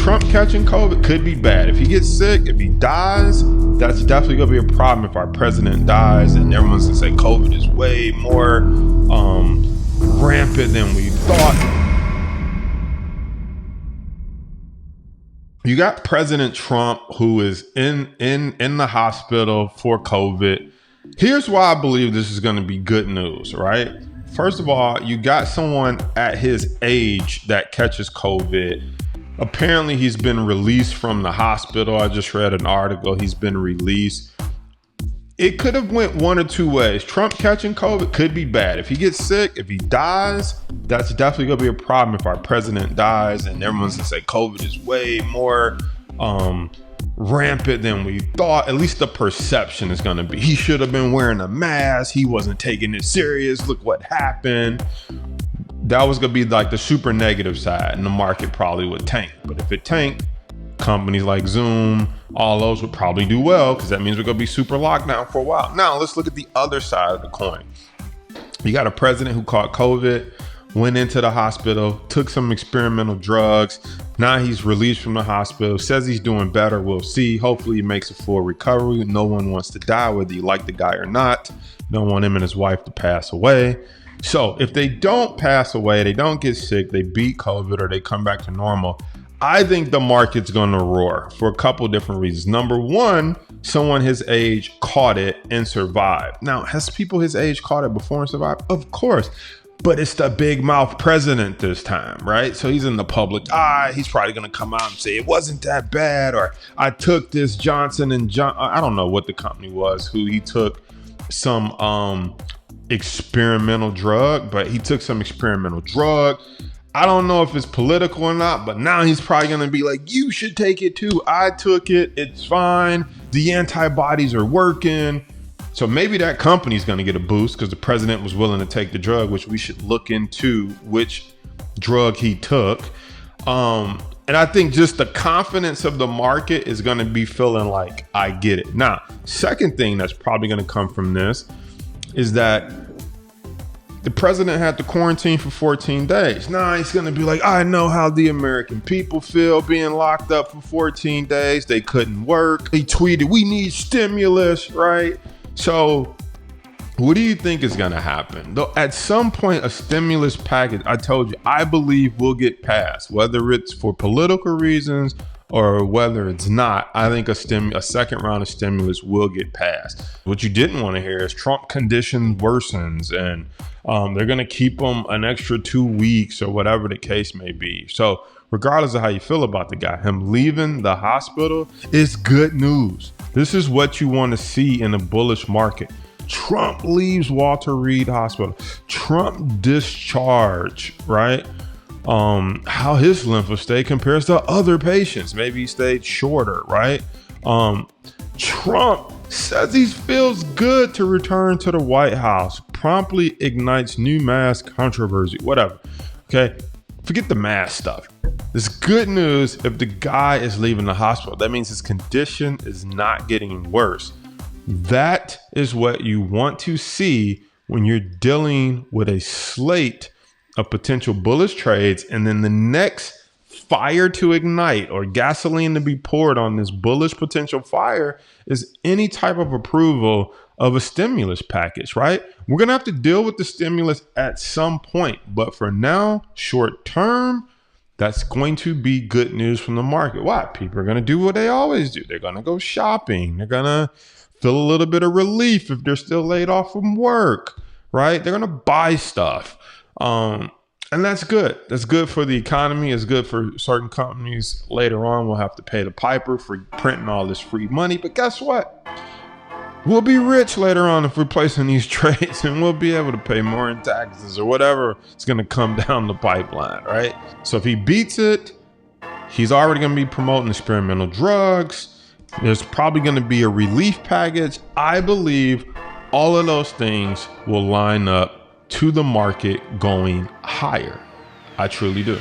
Trump catching COVID could be bad. If he gets sick, if he dies, that's definitely gonna be a problem if our president dies and everyone's gonna say COVID is way more rampant than we thought. You got President Trump, who is in the hospital for COVID. Here's why I believe this is going to be good news, right? First of all, you got someone at his age that catches COVID. Apparently, he's been released from the hospital. I just read an article. He's been released. It could have went one or two ways. Trump catching COVID could be bad. If he gets sick, if he dies, that's definitely going to be a problem if our president dies and everyone's going to say COVID is way more rampant than we thought. At least the perception is going to be, he should have been wearing a mask. He wasn't taking it serious. Look what happened. That was going to be like the super negative side, and the market probably would tank. But if it tanked, companies like Zoom, all those would probably do well, because that means we're going to be super locked down for a while. Now, let's look at the other side of the coin. You got a president who caught COVID, went into the hospital, took some experimental drugs. Now he's released from the hospital, says he's doing better. We'll see. Hopefully he makes a full recovery. No one wants to die, whether you like the guy or not. You don't want him and his wife to pass away. So if they don't pass away, they don't get sick, they beat COVID, or they come back to normal, I think the market's going to roar for a couple of different reasons. Number one, someone his age caught it and survived. Now, has people his age caught it before and survived? Of course. But it's the big mouth president this time, right? So he's in the public eye. He's probably going to come out and say it wasn't that bad, or I took this Johnson and Johnson. I don't know what the company was, who he took some experimental drug, but he took some experimental drug. I don't know if it's political or not, but now he's probably going to be like, you should take it too. I took it. It's fine. The antibodies are working. So maybe that company's going to get a boost because the president was willing to take the drug, which we should look into which drug he took. And I think just the confidence of the market is going to be feeling like, I get it. Now, second thing that's probably going to come from this is that the president had to quarantine for 14 days. Now he's going to be like, I know how the American people feel being locked up for 14 days. They couldn't work. He tweeted, we need stimulus, right? So what do you think is going to happen? Though at some point, a stimulus package, I told you, I believe will get passed, whether it's for political reasons or whether it's not. I think a second round of stimulus will get passed. What you didn't want to hear is Trump condition worsens and they're going to keep him an extra 2 weeks or whatever the case may be. So regardless of how you feel about the guy, him leaving the hospital is good news. This is what you want to see in a bullish market. Trump leaves Walter Reed Hospital. Trump discharge, right? How his lymphostate compares to other patients. Maybe he stayed shorter, right? Trump says he feels good to return to the White House, promptly ignites new mask controversy, whatever. Okay, forget the mask stuff. This good news if the guy is leaving the hospital. That means his condition is not getting worse. That is what you want to see when you're dealing with a slate of potential bullish trades, and then the next fire to ignite or gasoline to be poured on this bullish potential fire is any type of approval of a stimulus package, right? We're going to have to deal with the stimulus at some point, but for now, short term, that's going to be good news from the market. Why? People are going to do what they always do. They're going to go shopping. They're going to feel a little bit of relief if they're still laid off from work, right? They're going to buy stuff. And that's good. That's good for the economy. It's good for certain companies. Later on, we'll have to pay the piper for printing all this free money. But guess what? We'll be rich later on if we're placing these trades, and we'll be able to pay more in taxes or whatever it's going to come down the pipeline, right? So if he beats it, he's already going to be promoting experimental drugs. There's probably going to be a relief package. I believe all of those things will line up to the market going higher. I truly do.